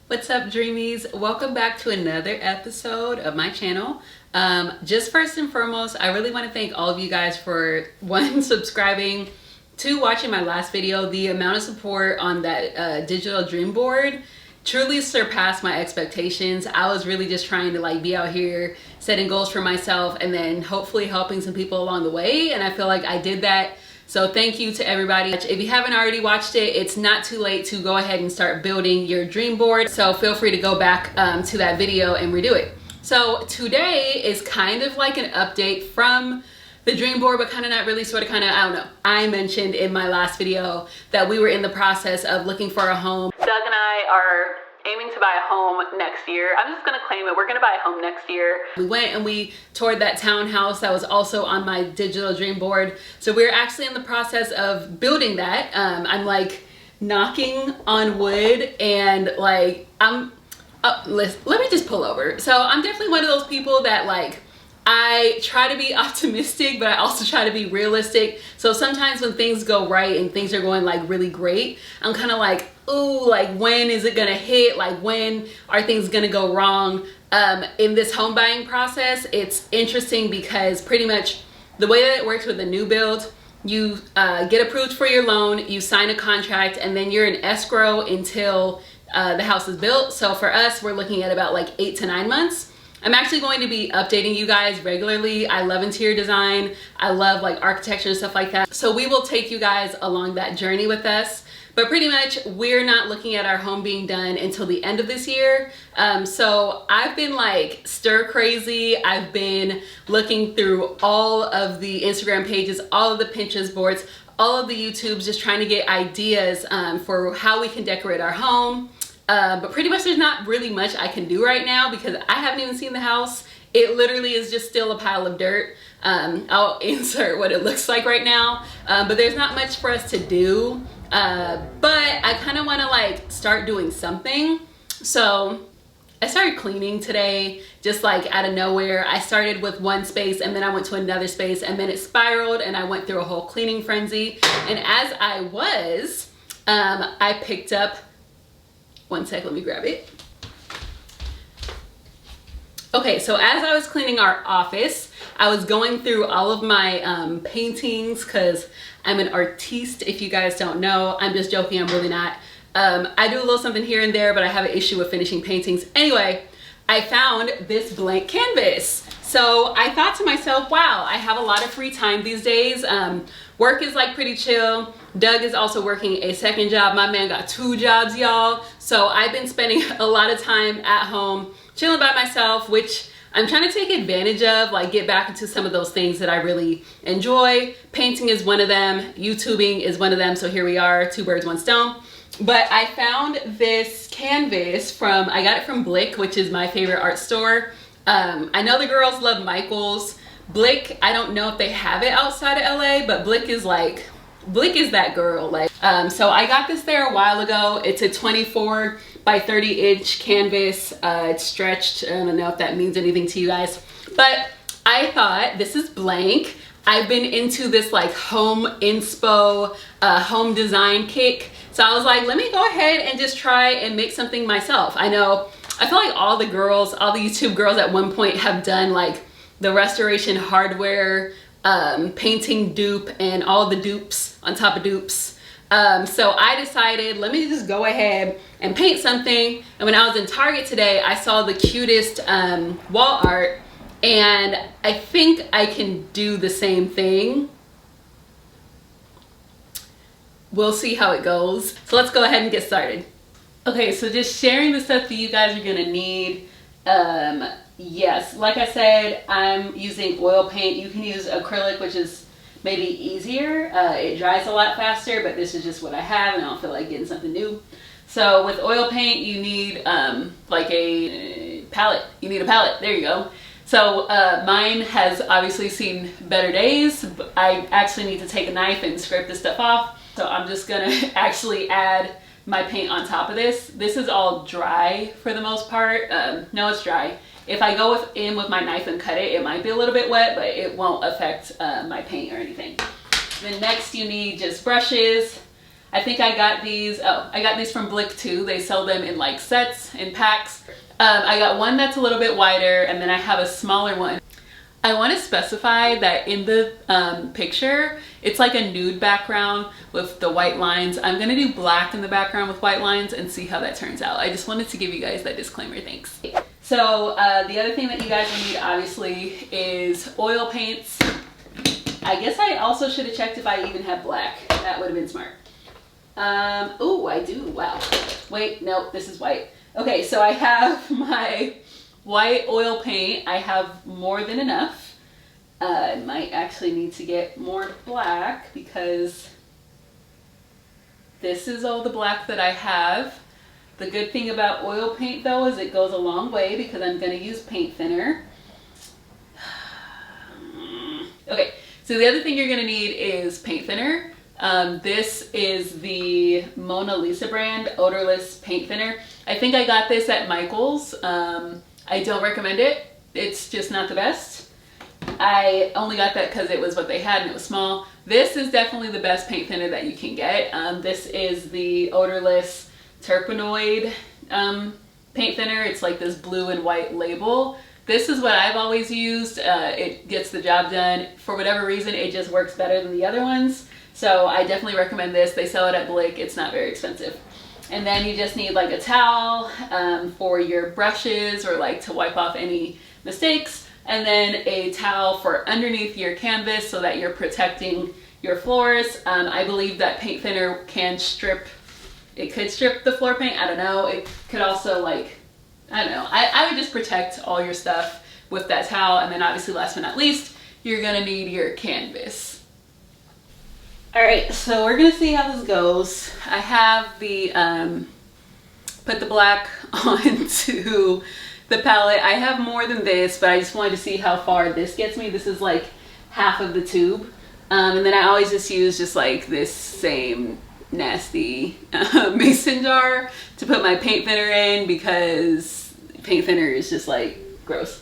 What's up, Dreamies? Welcome back to another episode of my channel. Just first and foremost, I really want to thank all of you guys for one, subscribing, two, watching my last video. The amount of support on that digital dream board truly surpassed my expectations. I was really just trying to be out here setting goals for myself and then hopefully helping some people along the way, and I feel like I did that. So thank you to everybody. If you haven't already watched it, it's not too late to go ahead and start building your dream board. So feel free to go back to that video and redo it. So today is kind of like an update from the dream board, but kind of not really, I don't know. I mentioned in my last video that we were in the process of looking for a home. Doug and I are aiming to buy a home next year. I'm just gonna claim it. We're gonna buy a home next year. We went and we toured that townhouse that was also on my digital dream board. So we're actually in the process of building that. I'm like knocking on wood and let me just pull over. So I'm definitely one of those people that I try to be optimistic, but I also try to be realistic. So sometimes when things go right and things are going really great, I'm kind of like, ooh, when is it gonna hit? When are things gonna go wrong? In this home buying process, it's interesting because pretty much the way that it works with a new build, you get approved for your loan, you sign a contract, and then you're in escrow until the house is built. So for us, we're looking at about 8 to 9 months. I'm actually going to be updating you guys regularly. I love interior design. I love architecture and stuff like that. So we will take you guys along that journey with us. But pretty much we're not looking at our home being done until the end of this year. So I've been stir crazy. I've been looking through all of the Instagram pages, all of the Pinterest boards, all of the YouTubes, just trying to get ideas for how we can decorate our home. But pretty much there's not really much I can do right now because I haven't even seen the house. It literally is just still a pile of dirt. I'll insert what it looks like right now. But there's not much for us to do. But I kind of want to start doing something. So I started cleaning today, just out of nowhere. I started with one space and then I went to another space and then it spiraled and I went through a whole cleaning frenzy. And as I was, I picked up, one sec, let me grab it. Okay, so as I was cleaning our office, I was going through all of my paintings because I'm an artiste. If you guys don't know, I'm just joking, I'm really not. I do a little something here and there, but I have an issue with finishing paintings. Anyway, I found this blank canvas. So I thought to myself, wow, I have a lot of free time these days. Work is pretty chill. Doug is also working a second job. My man got 2 jobs, y'all. So I've been spending a lot of time at home, chilling by myself, which I'm trying to take advantage of, get back into some of those things that I really enjoy. Painting is one of them. YouTubing is one of them. So here we are, 2 birds, 1 stone. But I found this canvas I got it from Blick, which is my favorite art store. I know the girls love Michael's. Blick, I don't know if they have it outside of LA, but Blick is Blick is that girl. So I got this there a while ago. It's a 24 by 30 inch canvas. It's stretched. I don't know if that means anything to you guys, but I thought this is blank. I've been into this home inspo, home design kick. So I was let me go ahead and just try and make something myself. I feel like all the girls, all the YouTube girls at one point have done the restoration hardware, painting dupe and all the dupes on top of dupes. So I decided, let me just go ahead and paint something. And when I was in Target today, I saw the cutest wall art, and I think I can do the same thing. We'll see how it goes. So let's go ahead and get started. Okay, so just sharing the stuff that you guys are gonna need. Yes, like I said, I'm using oil paint. You can use acrylic, which is maybe easier. It dries a lot faster, but this is just what I have and I don't feel like getting something new. So with oil paint, you need a palette. You need a palette, there you go. So mine has obviously seen better days. But I actually need to take a knife and scrape this stuff off. So I'm just gonna actually add my paint on top of this. This is all dry for the most part. No, it's dry. If I go in with my knife and cut it, it might be a little bit wet, but it won't affect my paint or anything. Then next you need just brushes. I think I got these, I got these from Blick too. They sell them in like sets and packs. I got one that's a little bit wider, and then I have a smaller one. I want to specify that in the picture, it's like a nude background with the white lines. I'm going to do black in the background with white lines and see how that turns out. I just wanted to give you guys that disclaimer, thanks. So the other thing that you guys will need obviously is oil paints. I guess I also should have checked if I even have black. That would have been smart. Oh, I do, wow. Wait, no, this is white. Okay, so I have my white oil paint. I have more than enough. I might actually need to get more black because this is all the black that I have. The good thing about oil paint though is it goes a long way because I'm going to use paint thinner. Okay, so the other thing you're going to need is paint thinner. This is the Mona Lisa brand odorless paint thinner. I think I got this at Michael's. I don't recommend it. It's just not the best. I only got that because it was what they had and it was small. This is definitely the best paint thinner that you can get. This is the odorless terpenoid paint thinner. It's like this blue and white label. This is what I've always used. It gets the job done. For whatever reason, it just works better than the other ones. So I definitely recommend this. They sell it at Blick. It's not very expensive. And then you just need like a towel for your brushes or like to wipe off any mistakes. And then a towel for underneath your canvas so that you're protecting your floors. I believe that paint thinner can strip, it could strip the floor paint. I don't know. It could also like, I don't know. I would just protect all your stuff with that towel. And then obviously last but not least, you're gonna need your canvas. All right, so we're gonna see how this goes. I have the, put the black onto the palette. I have more than this, but I just wanted to see how far this gets me. This is like half of the tube. And then I always just use just like this same nasty mason jar to put my paint thinner in because paint thinner is just like gross.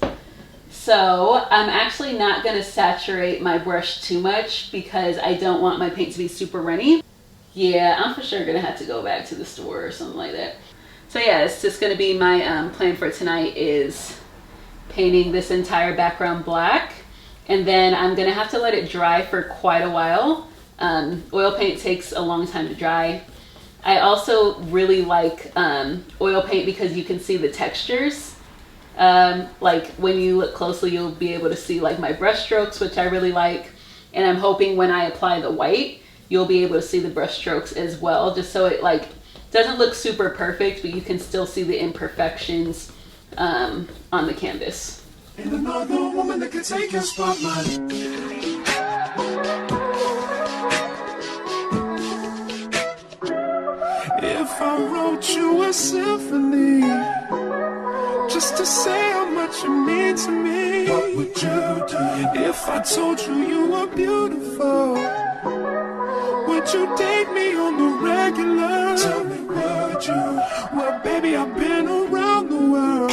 So I'm actually not going to saturate my brush too much because I don't want my paint to be super runny. Yeah, I'm for sure going to have to go back to the store or something like that. So yeah, it's just going to be my plan for tonight is painting this entire background black. And then I'm going to have to let it dry for quite a while. Oil paint takes a long time to dry. I also really like oil paint because you can see the textures. Like when you look closely, you'll be able to see like my brush strokes, which I really like. And I'm hoping when I apply the white, you'll be able to see the brush strokes as well, just so it like doesn't look super perfect, but you can still see the imperfections on the canvas. Ain't another woman that can take your spotlight. If I wrote you a symphony just to say how much you mean to me, what would you do? If I told you you were beautiful, would you date me on the regular? Tell me, would you? Well, baby, I've been around the world,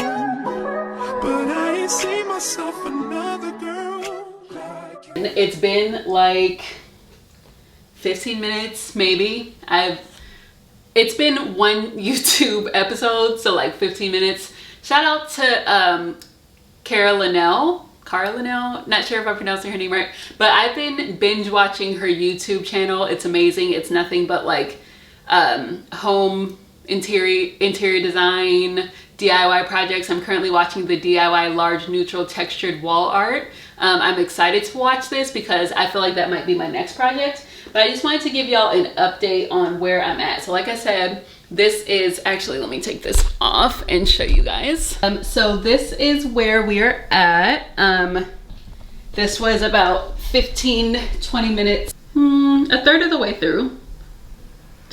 but I ain't seen myself another girl like you. It's been like 15 minutes, maybe. It's been one YouTube episode, so like 15 minutes. Shout out to Cara Linnell, not sure if I'm pronouncing her name right, but I've been binge watching her YouTube channel. It's amazing. It's nothing but like home interior design, DIY projects. I'm currently watching the DIY large neutral textured wall art. I'm excited to watch this because I feel like that might be my next project, but I just wanted to give y'all an update on where I'm at. So like I said, this is actually, let me take this off and show you guys. So this is where we are at. This was about 15-20 minutes, a third of the way through.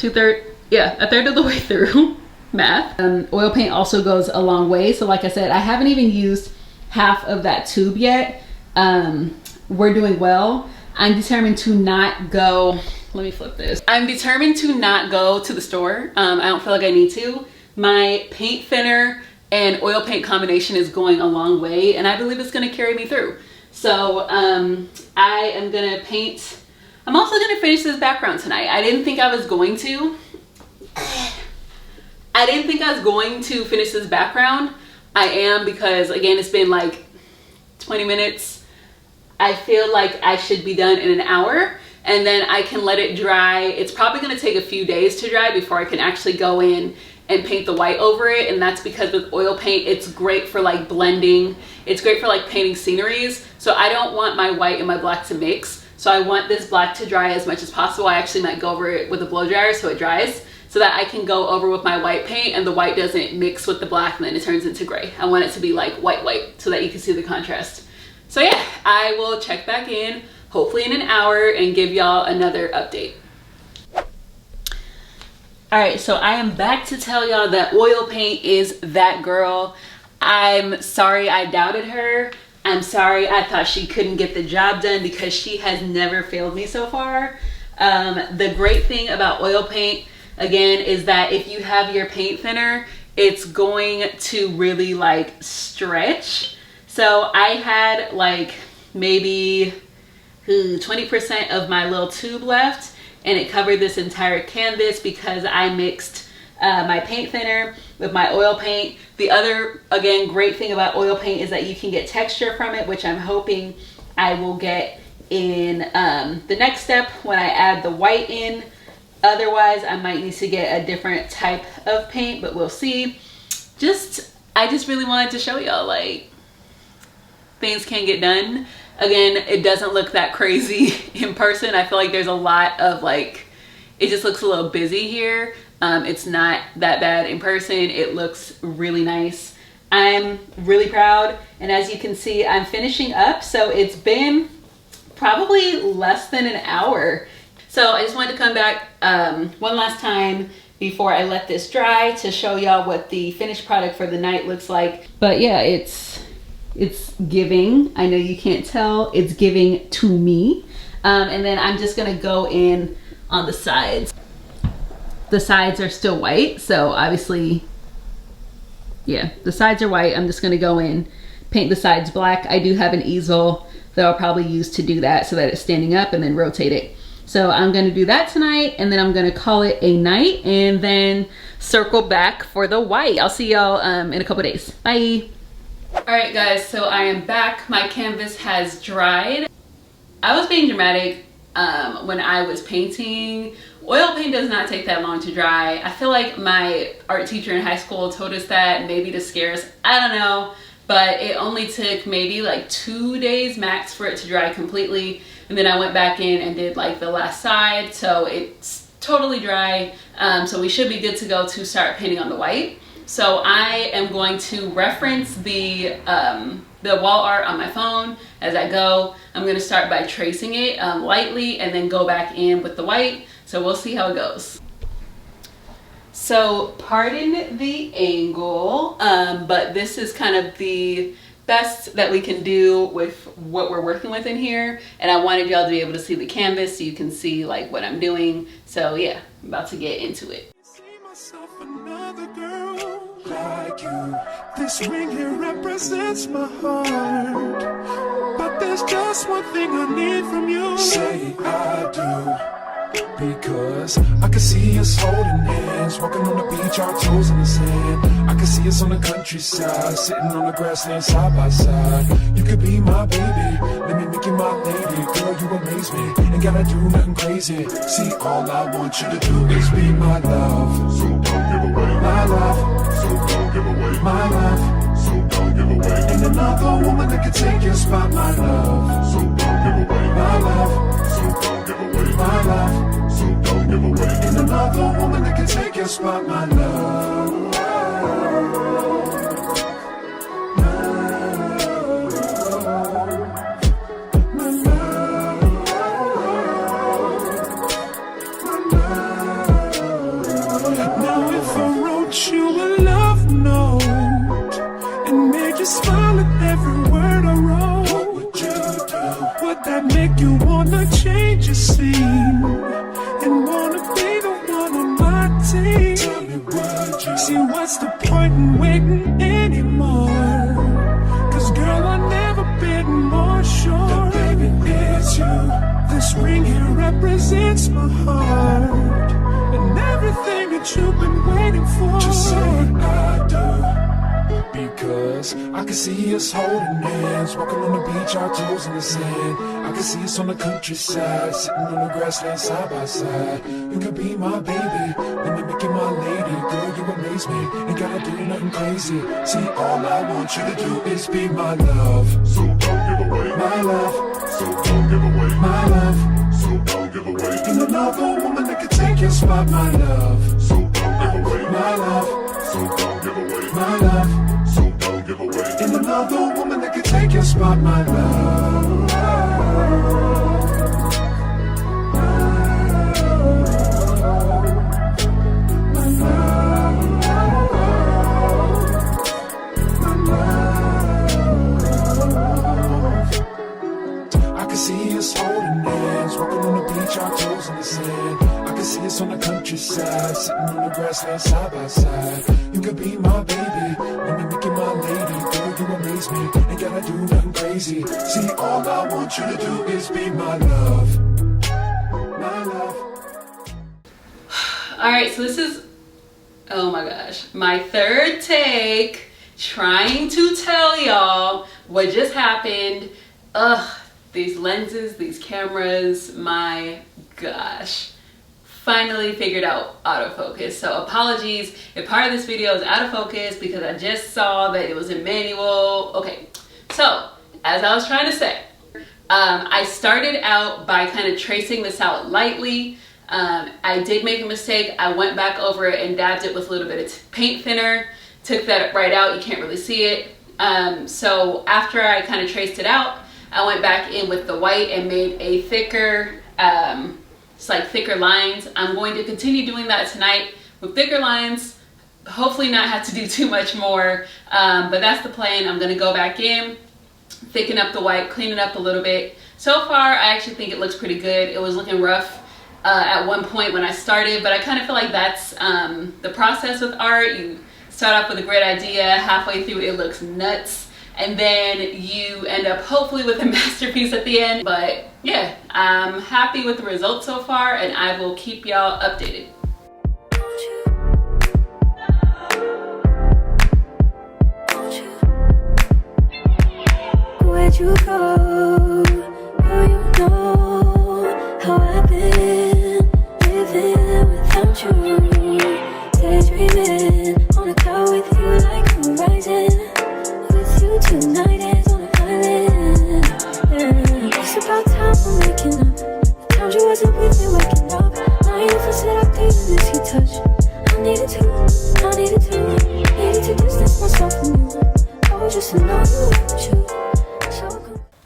A third of the way through. Math. Oil paint also goes a long way. So like I said, I haven't even used half of that tube yet. We're doing well. I'm determined to not go, let me flip this. I'm determined to not go to the store. I don't feel like I need to. My paint thinner and oil paint combination is going a long way, and I believe it's gonna carry me through. So I am gonna paint, I'm also gonna finish this background tonight. I didn't think I was going to. I didn't think I was going to finish this background. I am, because again, it's been like 20 minutes. I feel like I should be done in an hour, and then I can let it dry. It's probably gonna take a few days to dry before I can actually go in and paint the white over it. And that's because with oil paint, it's great for like blending. It's great for like painting sceneries. So I don't want my white and my black to mix. So I want this black to dry as much as possible. I actually might go over it with a blow dryer so it dries, so that I can go over with my white paint and the white doesn't mix with the black and then it turns into gray. I want it to be like white so that you can see the contrast. So yeah, I will check back in hopefully in an hour and give y'all another update. All right, so I am back to tell y'all that oil paint is that girl. I'm sorry I doubted her. I'm sorry I thought she couldn't get the job done, because she has never failed me so far. The great thing about oil paint, again, is that if you have your paint thinner, it's going to really like stretch. So I had like maybe 20% of my little tube left, and it covered this entire canvas because I mixed my paint thinner with my oil paint. The other, again, great thing about oil paint is that you can get texture from it, which I'm hoping I will get in the next step when I add the white in. Otherwise, I might need to get a different type of paint, but we'll see. I just really wanted to show y'all like things can get done. Again, it doesn't look that crazy in person. I feel like there's a lot of like, it just looks a little busy here. It's not that bad in person. It looks really nice. I'm really proud. And as you can see, I'm finishing up. So it's been probably less than an hour. So I just wanted to come back one last time before I let this dry to show y'all what the finished product for the night looks like. But yeah, it's giving. I know you can't tell. It's giving to me. And then I'm just gonna go in on the sides. The sides are still white, so obviously, yeah, the sides are white. I'm just gonna go in, paint the sides black. I do have an easel that I'll probably use to do that so that it's standing up, and then rotate it. So I'm gonna do that tonight, and then I'm gonna call it a night, and then circle back for the white. I'll see y'all in a couple days. Bye. All right, guys, so I am back. My canvas has dried. I was being dramatic when I was painting. Oil paint does not take that long to dry. I feel like my art teacher in high school told us that, maybe to scare us. I don't know, but it only took maybe like 2 days max for it to dry completely. And then I went back in and did like the last side, so it's totally dry. So we should be good to go to start painting on the white. So I am going to reference the wall art on my phone as I go. I'm gonna start by tracing it lightly and then go back in with the white. So we'll see how it goes. So pardon the angle, but this is kind of the best that we can do with what we're working with in here. And I wanted y'all to be able to see the canvas so you can see like what I'm doing. So yeah, I'm about to get into it. Another girl like you. This ring here represents my heart, but there's just one thing I need from you. Say I do. Because I can see us holding hands, walking on the beach, our toes in the sand. I can see us on the countryside, sitting on the grassland side by side. You could be my baby, let me make you my lady. Girl, you amaze me, ain't gotta do nothing crazy. See, all I want you to do is be my love. So don't give away my love. So don't give away my love. So don't give away. Ain't another woman that can take your spot, my love. So don't give away my love. So don't give away my love. So don't give away. Ain't another woman that can take your spot, my love. Now if I wrote you a love note and made you smile at every word I wrote, what would you do? Would that make you wanna change your scene and wanna be the one on my team? Tell me, would you? See, what's the point in waiting anymore? Cause girl, I've never been more sure that baby, it's you. This ring here represents my heart and everything that you've been waiting for. Just say I do, because I can see us holding hands, walking on the beach, our toes in the sand. I can see us on the countryside, sitting on the grassland side by side. You can be my baby, let me make you my lady. Girl, you amaze me, ain't gotta do nothing crazy. See, all I want you to do is be my love. So don't give away my love. So don't give away my love. So don't give away. Ain't another woman that can take your spot, my love. So don't give away my love. So don't give away my love. So don't give away. Ain't another woman that can take your spot, my love. See us holding hands, walking on the beach, our toes in the sand. I can see us on the countryside, sitting on the grassland side by side. You could be my baby, let me make you my lady. Girl, you amaze me, ain't gotta do nothing crazy. See, all I want you to do is be my love. My love. Alright, so this is, oh my gosh, my third take trying to tell y'all what just happened. Ugh. These lenses, these cameras, my gosh. Finally figured out autofocus. So apologies if part of this video is out of focus because I just saw that it was in manual. Okay, so as I was trying to say, I started out by kind of tracing this out lightly. I did make a mistake. I went back over it and dabbed it with a little bit of paint thinner. Took that right out, you can't really see it. So after I kind of traced it out, I went back in with the white and made a thicker, it's like thicker lines. I'm going to continue doing that tonight with thicker lines, hopefully not have to do too much more, but that's the plan. I'm gonna go back in, thicken up the white, clean it up a little bit. So far, I actually think it looks pretty good. It was looking rough at one point when I started, but I kind of feel like that's the process with art. You start off with a great idea, halfway through it looks nuts, and then you end up hopefully with a masterpiece at the end. But yeah, I'm happy with the results so far, and I will keep y'all updated. Where'd you go? Oh, you know how I've been living without you. Daydreaming on a cloud with you like horizon. With you tonight is on an island. Yeah. It's about time we're making up. The times you wasn't with me waking up. Now you for set up dating this you touch. I needed to distance myself from you. Oh, just to know you with you.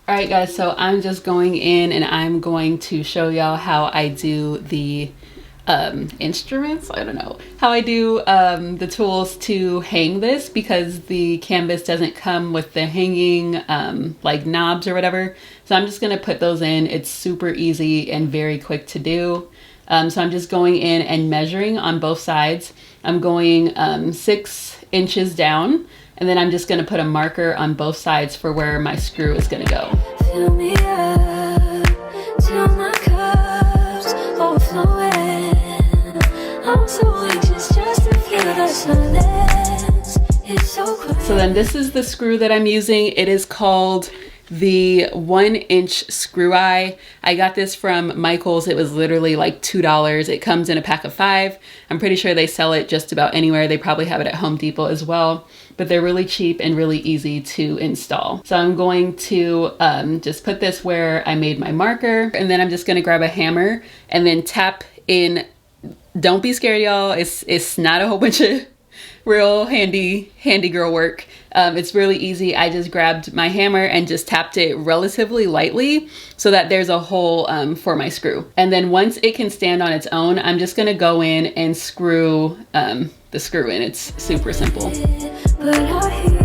Alright guys, so I'm just going in and I'm going to show y'all how I do the instruments, I don't know, how I do the tools to hang this, because the canvas doesn't come with the hanging like knobs or whatever. So I'm just going to put those in. It's super easy and very quick to do. So I'm just going in and measuring on both sides. I'm going 6 inches down, and then I'm just going to put a marker on both sides for where my screw is going to go. Fill me up till my cup's overflowing. I'm so anxious just to feel the silence. It's so quiet. So then this is the screw that I'm using. It is called the 1-inch screw eye. I got this from Michael's. It was literally like $2. It comes in a pack of 5. I'm pretty sure they sell it just about anywhere. They probably have it at Home Depot as well, but they're really cheap and really easy to install. So I'm going to just put this where I made my marker, and then I'm just gonna grab a hammer and then tap in. Don't be scared, y'all. It's not a whole bunch of real handy girl work. It's really easy. I just grabbed my hammer and just tapped it relatively lightly so that there's a hole for my screw. And then once it can stand on its own, I'm just gonna go in and screw the screw in. It's super simple. But I hear you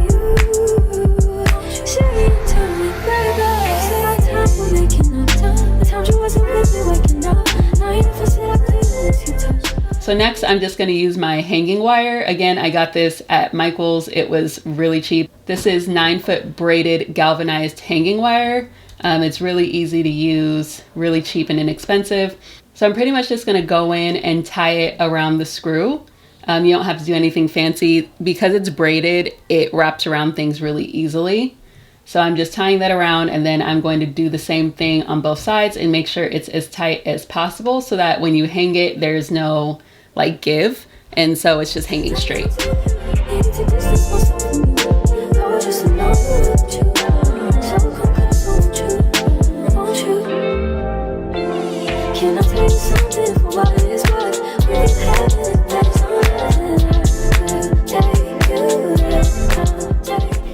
saying to me, baby, it's about time we're making up time. The times you wasn't with me waking up. Now you never said I couldn't let you touch. So next I'm just going to use my hanging wire. Again, I got this at Michael's. It was really cheap. This is 9-foot braided galvanized hanging wire. It's really easy to use, really cheap and inexpensive. So I'm pretty much just gonna go in and tie it around the screw. You don't have to do anything fancy. Because it's braided, it wraps around things really easily. So I'm just tying that around, and then I'm going to do the same thing on both sides and make sure it's as tight as possible so that when you hang it, there's no like give. And so it's just hanging straight.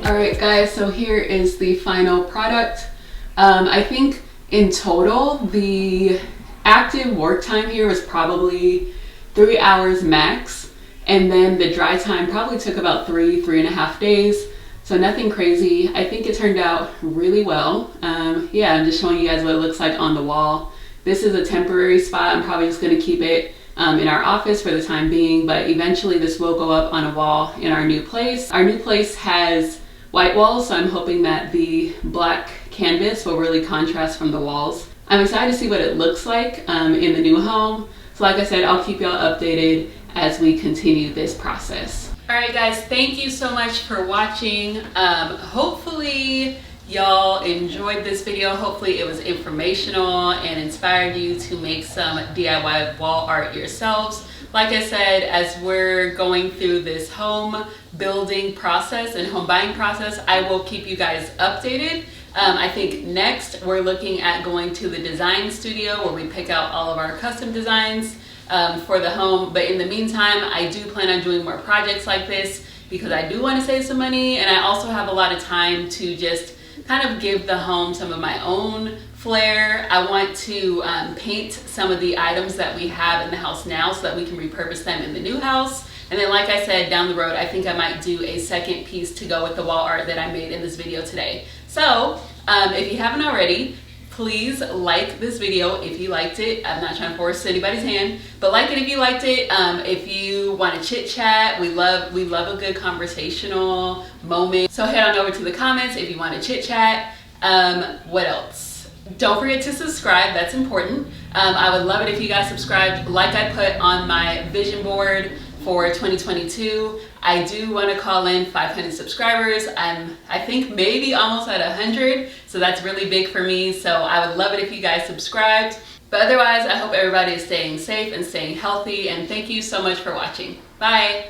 Alright guys, so here is the final product. I think in total the active work time here was probably 3 hours max, and then the dry time probably took about 3.5 days. So nothing crazy. I think it turned out really well. Yeah, I'm just showing you guys what it looks like on the wall. This is a temporary spot. I'm probably just going to keep it in our office for the time being, but eventually this will go up on a wall in our new place. Our new place has white walls, so I'm hoping that the black canvas will really contrast from the walls. I'm excited to see what it looks like in the new home. So like I said, I'll keep y'all updated as we continue this process. All right guys, thank you so much for watching. Hopefully y'all enjoyed this video. Hopefully it was informational and inspired you to make some DIY wall art yourselves. Like I said, as we're going through this home building process and home buying process, I will keep you guys updated. I think next we're looking at going to the design studio where we pick out all of our custom designs for the home. But in the meantime, I do plan on doing more projects like this because I do want to save some money, and I also have a lot of time to just kind of give the home some of my own flair. I want to paint some of the items that we have in the house now so that we can repurpose them in the new house. And then like I said, down the road, I think I might do a second piece to go with the wall art that I made in this video today. So if you haven't already, please like this video if you liked it. I'm not trying to force anybody's hand, but like it if you liked it. If you want to chit chat, we love a good conversational moment. So head on over to the comments if you want to chit chat. What else? Don't forget to subscribe, that's important. I would love it if you guys subscribed. Like I put on my vision board for 2022, I do want to call in 500 subscribers. I think maybe almost at 100, so that's really big for me. So I would love it if you guys subscribed. But otherwise, I hope everybody is staying safe and staying healthy, and thank you so much for watching. Bye.